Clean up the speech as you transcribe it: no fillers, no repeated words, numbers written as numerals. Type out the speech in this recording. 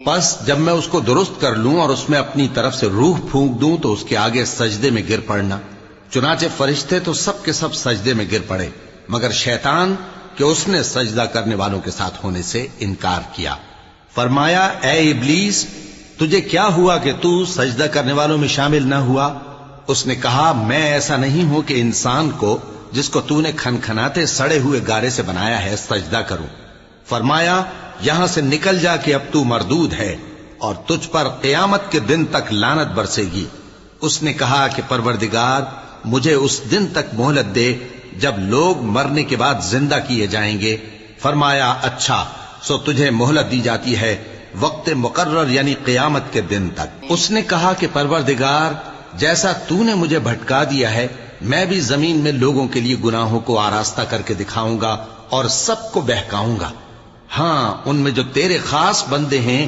پس جب میں اس کو درست کر لوں اور اس میں اپنی طرف سے روح پھونک دوں تو اس کے آگے سجدے میں گر پڑنا۔ چنانچہ فرشتے تو سب کے سب سجدے میں گر پڑے مگر شیطان کہ اس نے سجدہ کرنے والوں کے ساتھ ہونے سے انکار کیا۔ فرمایا اے ابلیس، تجھے کیا ہوا کہ تو سجدہ کرنے والوں میں شامل نہ ہوا؟ اس نے کہا میں ایسا نہیں ہوں کہ انسان کو جس کو تو نے کھنکھناتے سڑے ہوئے گارے سے بنایا ہے سجدہ کروں۔ فرمایا یہاں سے نکل جا کہ اب تو مردود ہے اور تجھ پر قیامت کے دن تک لعنت برسے گی۔ اس نے کہا کہ پروردگار مجھے اس دن تک مہلت دے جب لوگ مرنے کے بعد زندہ کیے جائیں گے۔ فرمایا اچھا، سو تجھے مہلت دی جاتی ہے وقت مقرر یعنی قیامت کے دن تک۔ اس نے کہا کہ پروردگار جیسا تو نے مجھے بھٹکا دیا ہے میں بھی زمین میں لوگوں کے لیے گناہوں کو آراستہ کر کے دکھاؤں گا اور سب کو بہکاؤں گا۔ ہاں ان میں جو تیرے خاص بندے ہیں